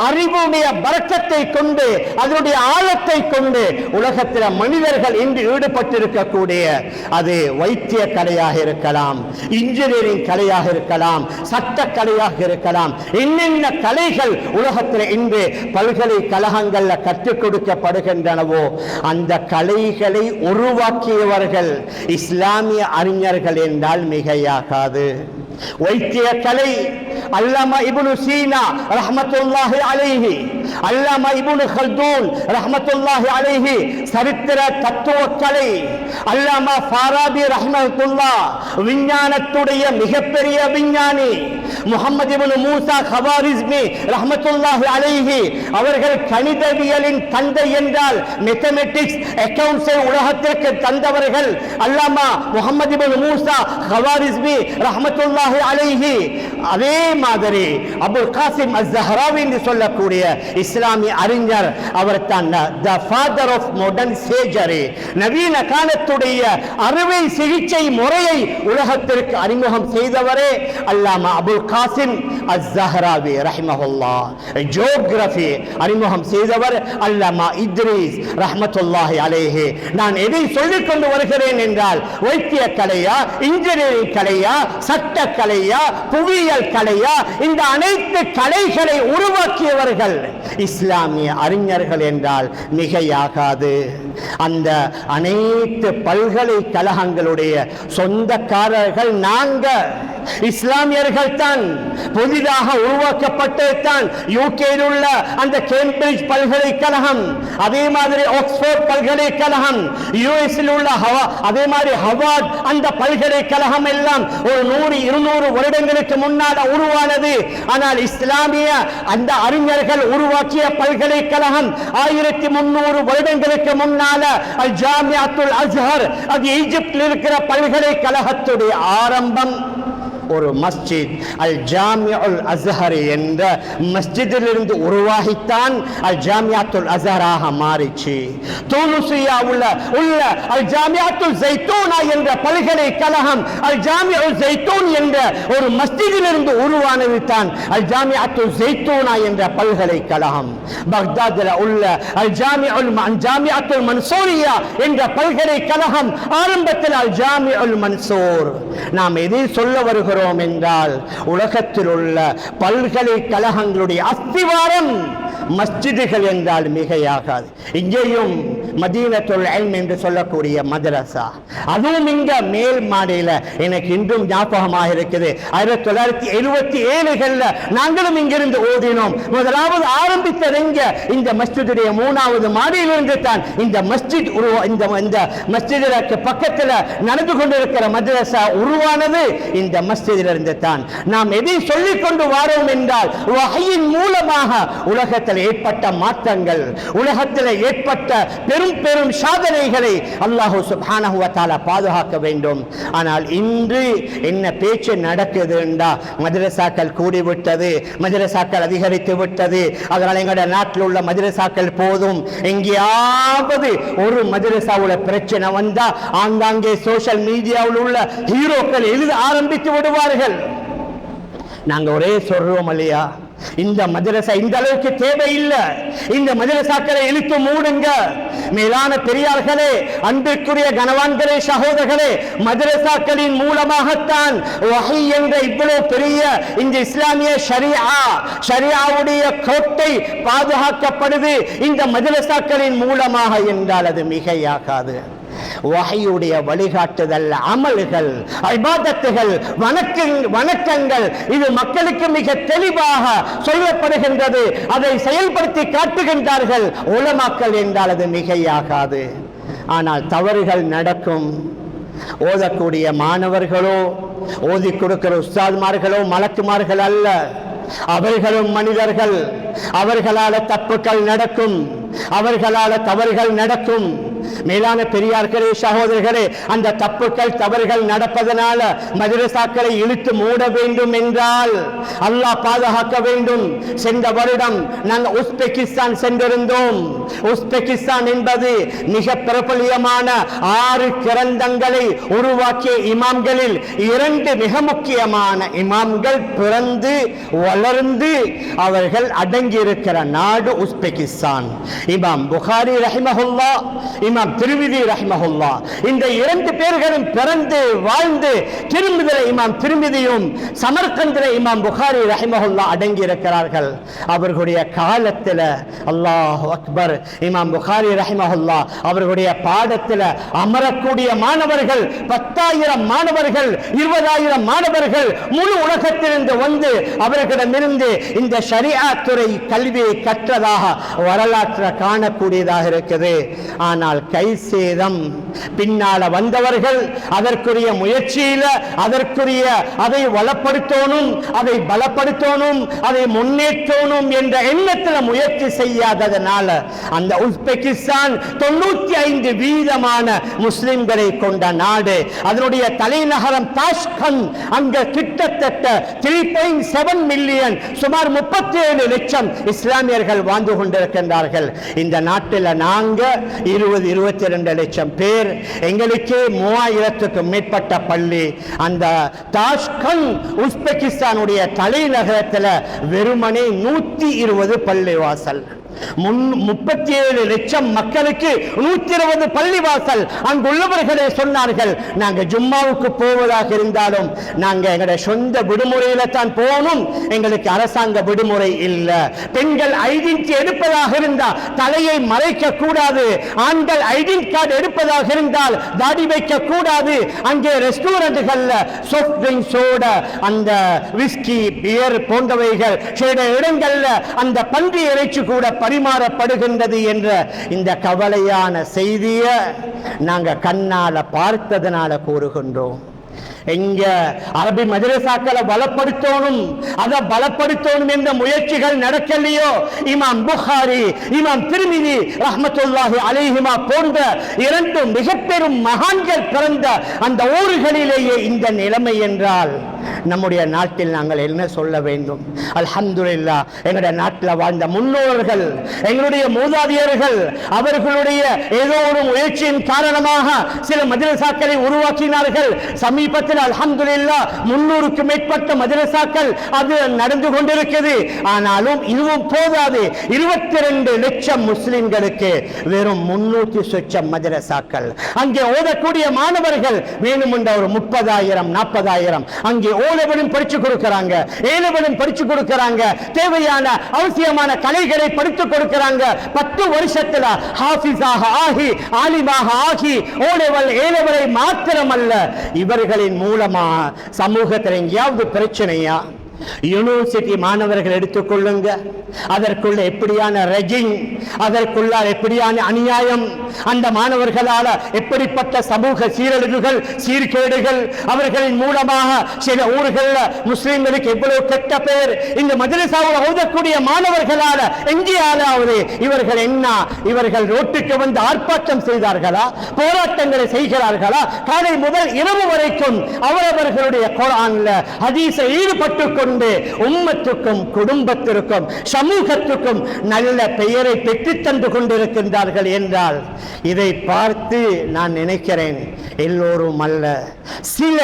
அறிவுடைய பரக்கத்தை கொண்டு அதனுடைய ஆழத்தை கொண்டு உலகத்தில் மனிதர்கள் இன்று ஈடுபட்டிருக்கக்கூடிய அது வைத்திய கலையாக இருக்கலாம், இன்ஜினியரிங் கலையாக இருக்கலாம், சட்ட கலையாக இருக்கலாம், என்னென்ன கலைகள் உலகத்தில் இன்று பல்கலைக்கழகங்கள்ல கற்றுக் கொடுக்கப்படுகின்றனவோ அந்த கலைகளை உருவாக்கியவர்கள் இஸ்லாமிய அறிஞர்கள் என்றால் மிகையாகாது. வைத்திய கலை அல்லாமா இப்னு சீனா ரஹ்மத்துல்லாஹி அலைஹி, அல்லாமா இப்னு கல்தூன் ரஹ்மத்துல்லாஹி அலைஹி சரித்திர தத்துவ கலை, அல்லாமா ஃபாராபி ரஹ்மத்துல்லாஹ் விஞ்ஞானத்துடைய மிகப்பெரிய விஞ்ஞானி, முஹம்மது இப்னு மூசா ஹவாரிஸ்மி ரஹ்மத்துல்லாஹி அலைஹி அவர்கள் கணிதவியலின் தந்தை என்றால் மேத்தமேட்டிக்ஸ் அக்கவுண்ட்ஸை உலகத்திற்கு தந்தவர்கள் அல்லாமா முஹம்மது இப்னு மூசா ஹவாரிஸ்மி ரஹ்மத்துல்லாஹி அலைஹி. அதே மாதிரி அபுல் காசிம் அஸ்-ஸஹ்ராவி என்று சொல்லக்கூடிய இஸ்லாமிய அறிஞர், அவர் தான் the father of modern surgery, நவீன காலத்துடைய அறுவை சிகிச்சை முறையை உலகத்திற்கு அறிமுகம் செய்தவரே அல்லாமா அபுல் காசிம் அஸ்-ஸஹ்ராவி ரஹிமஹுல்லாஹ். ஜியோகிராஃபி அறிமுகம் செய்தவர் அல்லாமா இத்ரீஸ் ரஹ்மத்துல்லாஹி அலைஹி. நான் எதை சொல்லிக் கொண்டு வருகிறேன் என்றால் வைத்திய கலையா, இன்ஜினியரிங் கலையா, சட்ட கலையா, புவியியல் கலையா, இந்த அனைத்து கலைகளை உருவாக்கியவர்கள் இஸ்லாமிய அறிஞர்கள் என்றால் மிகையாகாது. அந்த அனைத்து பல்கலைக்கழகங்களுடைய சொந்தக்காரர்கள் நாங்க. இஸ்லாமியர்கள் தான். புதிதாக உருவாக்கப்பட்டது தான் யூகேயில் உள்ள அந்த கேம்பிரிட்ஜ் பல்கலைக்கழகம், அதே மாதிரி ஆக்ஸ்போர்ட் பல்கலைக்கழகம், யுஎஸ்இல் உள்ள அதே மாதிரி ஹவார்ட் அந்த பல்கலைக்கழகம் எல்லாம் ஒரு 100-200 வருடங்களுக்கு முன்னால் உருவானது. ஆனால் இஸ்லாமிய அந்த அறிஞர்கள் உருவாக்கிய பல்கலைக்கழகம் 1300 வருடங்களுக்கு முன்னால அல் ஜாமிஅத்துல் அஸ்ஹர், அது ஈஜிப்தில் இருக்கிற பல்கலைக்கழகத்துடைய ஆரம்பம் ஒரு மஸ்ஜித் அல் ஜாமிஉல் அஸ்ஹர் என்ற மஸ்ஜிதிலிருந்து உருவாகித்தான் அல் ஜாமிஅத்துல் அஸ்ஹராக மாறிச்சு. தூனுசியா உள்ள அல் ஜாமிஅத்துல் ஜைத்தூனா என்ற பல்கலைக்கழகம் அல் ஜாமிஉல் ஜைத்தூன் என்ற ஒரு மஸ்ஜிதிலிருந்து உருவானது தான் அல் ஜாமிஅத்துல் ஜைத்தூனா என்ற பல்கலைக்கழகம். பக்தாதில் உள்ள அல் ஜாமிஅத்துல் மன்சூரியா என்ற பல்கலைக்கழகம் ஆரம்பத்தில் அல் ஜாமிஉல் மன்சூர். நாம் எதை சொல்ல வருகிறோம் என்றால், உலகத்தில் உள்ள பல்கலைக்கழகங்களுடைய அஸ்திவாரம் மஸ்ஜிதுகள் என்றால் மிகையாகாது. இங்கேயும் மதீனத்துல் இல்ம் என்று சொல்லக்கூடிய மதரசா, அதுவும் இங்க மேல் மாடியில எனக்கு இன்றும் ஞாபகமாக இருக்குது. 1977 நாங்களும் இங்கிருந்து ஓதினோம். முதலாவது ஆரம்பித்தது இந்த மஸ்ஜிதுடைய 3வது மாடியிலிருந்து தான் இந்த மஸ்ஜித் இந்த மஸ்ஜிதுக்கு பக்கத்தில் நடந்து கொண்டிருக்கிற மதரசா உருவானது இந்த மஸ்ஜிதிலிருந்து தான். நாம் எதை சொல்லிக் கொண்டு வாரோம் என்றால், வஹீயின் மூலமாக உலகத்தில் ஏற்பட்ட மாற்றங்கள், உலகத்தில் ஏற்பட்ட பெரும் சாதனைகளை அல்லாஹ் சுப்ஹானஹு வ தஆலா பாதுகாக்க வேண்டும். ஆனால் இன்று என்ன பேச்சு நடக்குது என்றா, மதரசாக்கள் கூடிவிட்டது, மதரசாக்கள் அதிகரித்து விட்டது, அதனால் எங்களுடைய நாட்டில் உள்ள மதரசாக்கள் போதும். எங்கேயாவது ஒரு மதரசாவுல பிரச்சனை வந்தா ஆங்காங்கே சோஷியல் மீடியாவில் உள்ள ஹீரோக்கள் எழுத ஆரம்பித்து விடுவார்கள். நாங்க ஒரே சொல்றோம் இல்லையா, இந்த மதரசா இந்த அளவுக்கு தேவையில்லை, இந்த மதரசாக்களை இழுத்து மூடுங்க. மேலான பெரியார்களே, அன்பிற்குரிய கனவான்களே, சகோதரர்களே, மதரசாக்களின் மூலமாகத்தான் வஹீ என்ற இவ்வளவு பெரிய இந்த இஸ்லாமிய ஷரியாவுடைய கோட்டை பாதுகாக்கப்படுது இந்த மதரசாக்களின் மூலமாக என்றால் அது மிகையாகாது. வஹீயுடைய வழிகாட்டுதல், அமல்கள், இபாதத்துகள், வணக்கங்கள் இது மக்களுக்கு மிக தெளிவாக சொல்லப்படுகின்றது. அதை செயல்படுத்தி காட்டுகின்றார்கள் உலமாக்கள் என்றால் அது மிகையாகாது. ஆனால் தவறுகள் நடக்கும். ஓதக்கூடிய மாணவர்களோ, ஓதி கொடுக்கிற உஸ்தாத்மார்களோ மலக்குமார்கள் அல்ல, அவர்களும் மனிதர்கள். அவர்களால தப்புகள் நடக்கும், அவர்களால தவறுகள் நடக்கும். மேலான பெரியார்களே, சகோதரர்களே, அந்த தப்புக்கள் தவறுகள் நடப்பதனால மதரசாக்களை இழுத்து மூட வேண்டும் என்றால் அல்லாஹ் பாதுகாக்க வேண்டும். சென்ற வருடம் நாங்கள் உஸ்பெகிஸ்தான் சென்றிருந்தோம். உஸ்பெகிஸ்தான் என்பது மிக பிரபலியமான 6 கிரந்தங்களை உருவாக்கிய இமாம்களில் 2 மிக முக்கியமான இமாம்கள் பிறந்து வளர்ந்து அவர்கள் அடங்கியிருக்கிற நாடு உஸ்பெகிஸ்தான். இமாம் புகாரி ரஹிமஹுல்லா, இமாம் திர்மிதி ரஹிமஹுல்லா, இந்த 2 பேர்களும் பிறந்து வாழ்ந்து திரும்பிதில இமாம் திர்மிதியும் சமர்கந்தில இமாம் புகாரி ரஹிமஹுல்லா அடங்கி இருக்கிறார்கள். அவர்களுடைய காலத்தில் அல்லாஹு அக்பர், இமாம் புகாரி ரஹிமஹுல்லா அவர்களுடைய பாடத்தில் அமரக்கூடிய மாணவர்கள் 10,000 மாணவர்கள், 20,000 மாணவர்கள் முழு உலகத்திலிருந்து வந்து அவர்களிடமிருந்து இந்த ஷரியா துறை கல்வியை கற்றதாக வரலாற்றை காணக்கூடியதாக இருக்குது. ஆனால் கை சேதம், பின்னால வந்தவர்கள் அதற்குரிய முயற்சியில அதற்குரிய அதை வளப்படுத்தணும், அதை பலப்படுத்தணும், அதை முன்னேற்றணும் என்ற எண்ணத்தில் முயற்சி செய்யாததனால அந்த உஸ்பெகிஸ்தான் 95% முஸ்லிம்களை கொண்ட நாடு. அதனுடைய தலைநகரம் தாஷ்கண்ட். அங்க கிட்டத்தட்ட 3.7 மில்லியன், சுமார் 37 லட்சம் இஸ்லாமியர்கள் வாழ்ந்து கொண்டிருக்கின்றார்கள். இந்த நாட்டில் நாங்க 22 லட்சம் பேர். எங்களுக்கு 3000க்கும் மேற்பட்ட பள்ளி. அந்த தாஷ்கண்ட் உஸ்பெகிஸ்தானுடைய தலைநகரத்தில் வெறுமனே 120 பள்ளி வாசல். 37 லட்சம் மக்களுக்கு 120 பள்ளிவாசல். அங்குள்ளவர்களே சொன்னார்கள், நாங்க ஜும்மாவுக்கு போவதாக இருந்தாலும் நாங்க எங்களுடைய சொந்த விடுமுறையில தான் போகணும், எங்களுக்கு அரசாங்க விடுமுறை இல்ல. பெண்கள் ஐடென்டி எடுப்பதாக இருந்தால் தலையை மறைக்க கூடாது, ஆண்கள் ஐடென்டி கார்டு எடுப்பதாக இருந்தால் தாடி வைக்க கூடாது. அங்கே ரெஸ்டாரண்ட்கள்ல சாஃப்ட் ட்ரிங்க்ஸோட அந்த விஸ்கி பியர் போன்றவைகள் சில இடங்கள்ல அந்த பன்றி இறைச்சி கூட பரிமாறப்படுகின்றது என்ற இந்த கவலையான செய்தியை நாங்க கண்ணால பார்த்ததனால கூறுகின்றோம். எங்க அரபி மதரசாக்களை பலப்படுத்தணும், அதை பலப்படுத்தணும் என்ற முயற்சிகள் நடக்கலையோ, இமாம் புகாரி, இமாம் திர்மிதி ரஹ்மத்துல்லாஹி அலைஹிமா போன்ற 2 மிக பெரும் மகான்கள் பிறந்த அந்த ஊர்களிலேயே இந்த நிலைமை என்றால் நம்முடைய நாட்டில் நாங்கள் என்ன சொல்ல வேண்டும்? அல்ஹம்துலில்லாஹ், எங்களுடைய நாட்டில் வாழ்ந்த முன்னோர்கள், எங்களுடைய மூதாதையர்கள் அவர்களுடைய ஏதோ ஒரு முயற்சியின் காரணமாக சில மதரசாக்களை உருவாக்கினார்கள். சமீபத்தில் அல்ஹம்துலில்லாஹ் 300க்கு மேற்பட்ட மதரசாக்கள் அது நடந்து கொண்டிருக்கிறது. ஆனாலும் இதுவும் போதாது. 22 லட்சம் முஸ்லிம்களுக்கு வெறும் 300 சொச்சம் மதரசாக்கள். அங்கே ஓதக்கூடிய மாணவர்கள் வேணுமென்ற ஒரு 30,000 40,000 அங்கே ஓலவனும் படிச்சு கொடுக்கிறாங்க, ஏலவனும் படிச்சு கொடுக்கிறாங்க, தேவையான அவசியமான கலைகளை படித்துக் கொடுக்கிறாங்க. 10 வருஷத்துல ஹாஃபிஸாக ஆகி ஆலிமாக ஆகி ஓலவல் ஏலவலை மாத்திரமல்ல, இவர்களின் மூலமா சமூகத்தில் எங்கேயாவது பிரச்சனையா? யூனிவர்சிட்டி மாணவர்கள் எடுத்துக்கொள்ளுங்க, அதற்குள்ள எப்படியான ரெஜிங், அதற்குள்ள எப்படியான அநியாயம், அந்த மாணவர்களால் எப்படிப்பட்ட சமூக சீரழிவுகள் சீர்கேடுகள், அவர்களின் மூலமாக சில ஊர்களில் முஸ்லிம்களுக்கு எவ்வளவு கெட்ட பெயர். இந்த மதரசாவில் ஓதக்கூடிய மாணவர்களால் எங்கேயாவது இவர்கள் என்ன, இவர்கள் ரோட்டுக்கு வந்து ஆர்ப்பாட்டம் செய்தார்களா, போராட்டங்களை செய்கிறார்களா? காலை முதல் இரவு வரைக்கும் அவரவர்களுடைய குர்ஆன்ல ஹதீஸில் ஈடுபட்டு உம்மத்துக்கும் குடும்பத்திற்கும் சமூகத்துக்கும் நல்ல பெயரை பெற்றுத் தந்து கொண்டிருக்கின்றார்கள் என்றால் இதை பார்த்து நான் நினைக்கிறேன், எல்லோரும் அல்ல, சில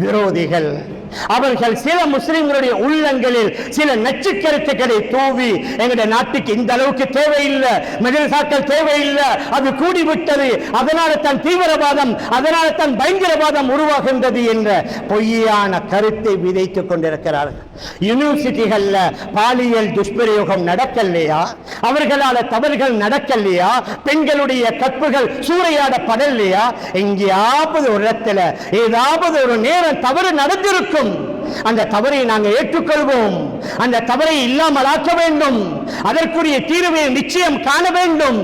விரோதிகள் அவர்கள் சில முஸ்லிம்களுடைய உள்ளங்களில் சில நச்சு கருத்துக்களை தூவி எங்களுடைய நாட்டுக்கு இந்த அளவுக்கு தேவையில்லை, மதரசாக்கள் தேவையில்லை, அது கூடிவிட்டது, அதனால தான் தீவிரவாதம், அதனால தான் பயங்கரவாதம் உருவாகின்றது என்ற பொய்யான கருத்தை விதைத்துக் கொண்டிருக்கிறார்கள். யூனிவர்சிட்டிகள்ல பாலியல் துஷ்பிரயோகம் நடக்கலையா? அவர்களால் தவறுகள் நடக்கலையா? பெண்களுடைய கற்புகள் சூறையாடப்படலையா? எங்கேயாவது ஒரு இடத்துல ஏதாவது ஒரு நேரம் தவறு நடந்திருக்கும். அந்த தவறை நாங்கள் ஏற்றுக்கொள்வோம், அந்த தவறை இல்லாமல் ஆக்க வேண்டும், அதற்குரிய தீர்வை நிச்சயம் காண வேண்டும்.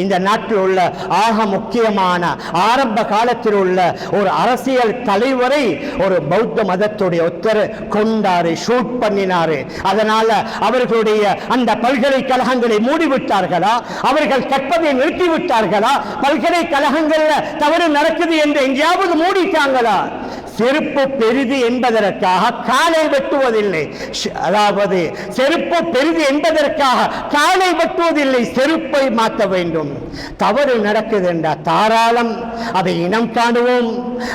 இந்த நாட்டில் உள்ள ஆக முக்கியமான ஆரம்ப காலத்தில் உள்ள ஒரு அரசியல் தலைவரை ஒரு பௌத்த மதத்துடைய ஒருத்தர் கொண்டாரு, ஷூட் பண்ணினாரு. அதனால அவர்களுடைய அந்த பல்கலைக்கழகங்களை மூடிவிட்டார்களா? அவர்கள் கற்பதை நிறுத்திவிட்டார்களா? பல்கலைக்கழகங்கள்ல தவறு நடக்குது என்று எங்கேயாவது மூடிட்டாங்களா? செருப்பு பெரிது என்பதற்காக காலை வெட்டுவதில்லை, அதாவது செருப்பு பெரிது என்பதற்காக காலை வெட்டுவதில்லை, செருப்பை மாற்ற வேண்டும். தவறு நடக்குது என்றால் தாராளம் அதை இனம் காணுவோம்,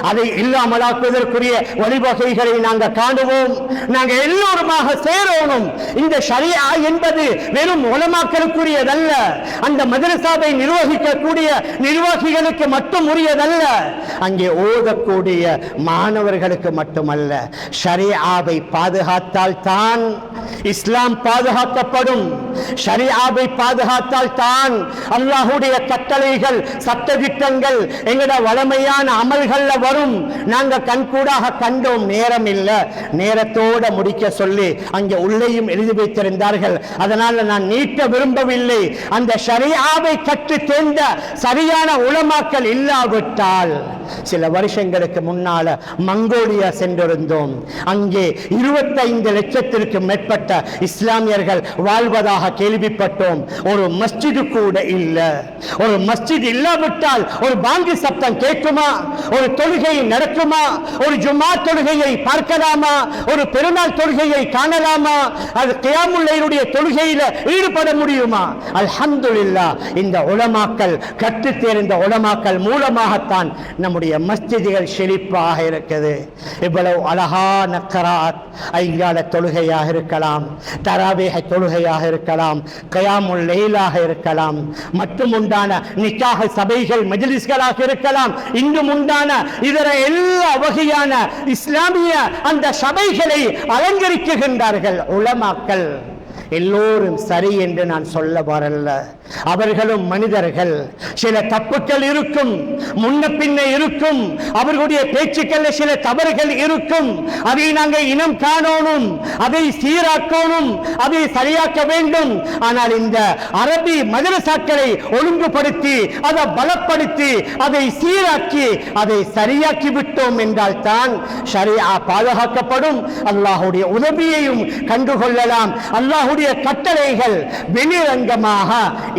அதை இல்லாமலாக்குவதற்குரிய வழிவகைகளை நாங்கள் காணுவோம், நாங்கள் எல்லோருமாக சேரணும். இந்த ஷரியா என்பது வெறும் உலமாக்களுக்குரியதல்ல, அந்த மதரசாவை நிர்வகிக்கக்கூடிய நிர்வாகிகளுக்கு மட்டும் உரியதல்ல, அங்கே ஓதக்கூடிய மாணவர்களுக்கு மட்டுமல்ல. ஷரியாவை பாதுகாத்தால் தான் இஸ்லாம் பாதுகாக்கப்படும். ஷரியாவை பாதுகாத்தால் தான் அல்லாஹ்வுடைய கட்டளைகள் சட்டதிட்டங்கள் எங்கட வளமையான அமல்கள்ல வரும். நாங்க கண்கூடாக கண்டோம், நேரம் இல்ல, நேரத்தோட முடிக்க சொல்லி அங்கே உள்ளேயும் எழுதி வைத்திருந்தார்கள். அதனால நான் நீட்ட விரும்பவில்லை. அந்த ஷரியாவை கற்று தேர்ந்த சரியான உலமாக்கள் இல்லாவிட்டால், சில வருஷங்களுக்கு முன்னால மங்கோலியா சென்றிருந்தோம். அங்கே 25 லட்சத்திற்கு மேற்பட்ட இஸ்லாமியர்கள் வாழ்வதாக கேள்விப்பட்டோம். ஒரு மஸ்ஜிது கூட இல்ல. ஒரு மஸ்ஜித் இல்லாவிட்டால் ஒரு பாங்கு சப்தம் கேட்குமா? ஒரு தொழுகை நடக்குமா? ஒரு ஜும்மா தொழுகையை பார்க்கலாமா? ஒரு பெருநாள் தொழுகையை காணலாமா? அது கியாமுல் லைலுடைய தொழுகையில ஈடுபட முடியுமா? அல்ஹம்துலில்லாஹ், இந்த உலமாக்கள் கற்று தேர்ந்த உலமாக்கள் மூலமாகத்தான் நம்முடைய நம்முடைய மஸ்ஜிதுகள் செழிப்பாக இருக்குது. இவ்வளவு அழகான கராத், ஐங்கால தொழுகையாக இருக்கலாம், தராவேஹ தொழுகையாக இருக்கலாம், கயாமுல் லைலாக இருக்கலாம், மற்றும் உண்டான நிக்காஹ் சபைகள் மஜ்லிஸ்களாக இருக்கலாம், இன்னும் உண்டான இதர எல்லா வகையான இஸ்லாமிய அந்த சபைகளை அலங்கரிக்குகின்றார்கள் உலமாக்கள். எல்லோரும் சரி என்று நான் சொல்ல வரல. அவர்களும் மனிதர்கள். சில தப்புக்கள் இருக்கும், முன்ன பின்ன இருக்கும், அவர்களுடைய பேச்சுக்கள் சில தவறுகள் இருக்கும். அதை நாங்கள் இனம் காணணும், அதை சீராக்கணும், அதை சரியாக்க வேண்டும். ஆனால் இந்த அரபி மதரசாக்களை ஒழுங்குபடுத்தி அதை பலப்படுத்தி அதை சீராக்கி அதை சரியாக்கி விட்டோம் என்றால் தான் ஷரியா பாதுகாக்கப்படும். அல்லாஹ்வுடைய உதவியையும் கண்டுகொள்ளலாம். அல்லாஹ் கட்டளைகள் வெளிரங்கமாக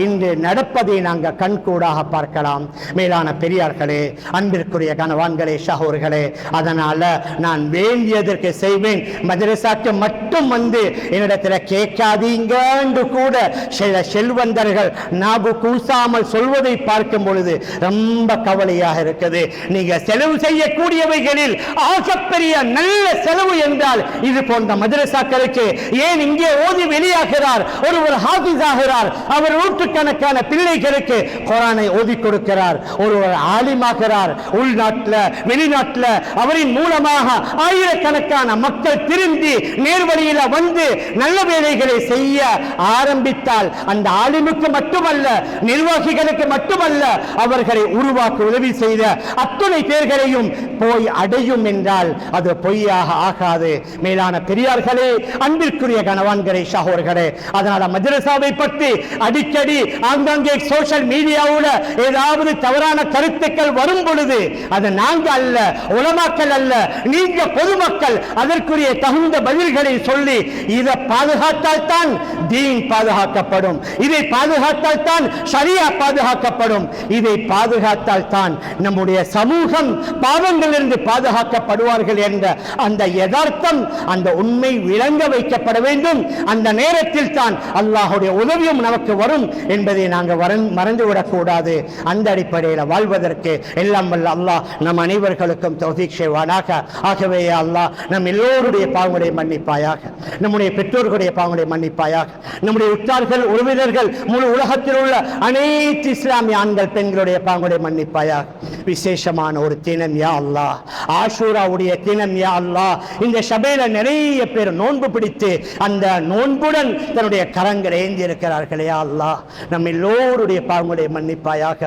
இன்று நடப்பதை நாங்கள் கண்கூடாக பார்க்கலாம். மேலான பெரியார்களே, அன்பிற்குரிய கணவான்களே, சகோதரர்களே, அதனால நான் வேண்டியதற்கு செய்வேன். மதரசாக்கு மட்டும் வந்து என்னிடத்தில் கேட்காதீங்க என்று கூட சில செல்வந்தர்கள் நாபு கூசாமல் சொல்வதை பார்க்கும் பொழுது ரொம்ப கவலையாக இருக்குது. நீங்க செலவு செய்யக்கூடியவைகளில் ஆகப்பெரிய நல்ல செலவு என்றால் இது போன்ற மதரசாக்களுக்கு. ஏன் இங்கே ஓதி வெளியாகிறார், ஒருவர் ஹாஃபிஸ் ஆகிறார், அவர் நூற்றுக்கணக்கான பிள்ளைகளுக்கு குர்ஆனை ஓதி கொடுக்கிறார், ஒருவர் ஆலிமாகிறார், உள்நாட்டில் வெளிநாட்டில் அவரின் மூலமாக ஆயிரக்கணக்கான மக்கள் திரும்பி நேர்வழியில் வந்து நல்ல வேலைகளை செய்ய ஆரம்பித்தால் அந்த ஆலிமுக்கு மட்டுமல்ல, நிர்வாகிகளுக்கு மட்டுமல்ல, அவர்களை உருவாக்க உதவி செய்த அத்துணை பேர்களையும் போய் அடையும் என்றால் அது பொய்யாக ஆகாது. மேலான பெரியார்களே, அன்பிற்குரிய கணவான்களே, சகோதரர்களே, அதனால மதரசாவை பற்றி அடிக்கடி ஆங்காங்கே சோஷியல் மீடியாவில் ஏதாவது தவறான கருத்துக்கள் வரும் பொழுது அது நாங்க அல்ல, உலமாக்கள் அல்ல, நீங்க பொதுமக்கள் அதற்குரிய தகுந்த பதில்களை சொல்லி இதை பாதுகாத்தால் தான் தீன் பாதுகாக்கப்படும், இதை பாதுகாத்தால் தான் ஷரியா பாதுகாக்கப்படும், இதை பாதுகாத்தால் தான் நம்முடைய சமூகம் பாவங்களிலிருந்து பாதுகாக்கப்படுவார்கள் என்ற அந்த யதார்த்தம், அந்த உண்மை விளங்க வைக்கப்பட வேண்டும். அந்த நேரத்தில் தான் அல்லாஹ்வுடைய உதவியும் நமக்கு வரும் என்பதை நாங்கள் மறந்துவிடக் கூடாது. அந்த அடிப்படையில் வாழ்வதற்கு எல்லாம் வல்ல அல்லாஹ் நம் அனைவர்களுக்கும் தௌஃபீக் செய்வானாக. ஆகவே அல்லாஹ் நம் எல்லோருடைய பாவங்களை மன்னிப்பாயாக, நம்முடைய பெற்றோர்களுடைய பாவங்களை மன்னிப்பாயாக, நம்முடைய உற்றார்கள் உறவினர்கள் முழு உலகத்தில் உள்ள அனைத்து இஸ்லாமிய ஆண்கள் பெண்களுடைய பாவங்களை மன்னிப்பாயாக. விசேஷமான ஒரு தினம் யா அல்லாஹ், ஆஷூராவுடைய தினம் யா அல்லாஹ். இந்த சபையில நிறைய பேர் நோன்பு பிடித்து அந்த நோன்புடன் தன்னுடைய கரங்களை ஏந்தி இருக்கிறார்களே யா அல்லாஹ், நம்ம எல்லோருடைய பாவங்களை மன்னிப்பாயாக.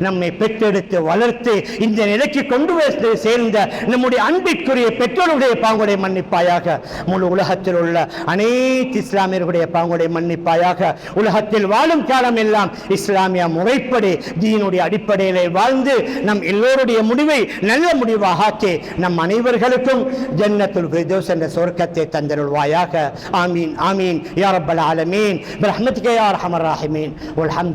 நம்மை பெற்றெடுத்து வளர்த்து இந்த நிலைக்கு கொண்டு வந்து சேர்ந்த நம்முடைய அன்பிற்குரிய பெற்றோருடைய பாவங்களை மன்னிப்பாயாக. முழு உலகத்தில் உள்ள அனைத்து இஸ்லாமியர்களுடைய பாவங்களை மன்னிப்பாயாக. உலகத்தில் வாழும் காலம் எல்லாம் இஸ்லாமிய முறைப்படி தீனுடைய அடிப்படையிலே வாழ்ந்து நம் எல்லோருடைய முடிவை நல்ல முடிவாக ஆக்கி நம் அனைவர்களுக்கும் ஜன்னத்துல் ஃபிர்தௌஸ் என்ற சொர்க்கத்தை தந்தருள்வாயாக. ஆமீன் ஆமீன் யா ரப்பல் ஆலமீன் பிரஹ்மதிக யா அர்ஹமர் ராஹிமீன். வல்ஹம்து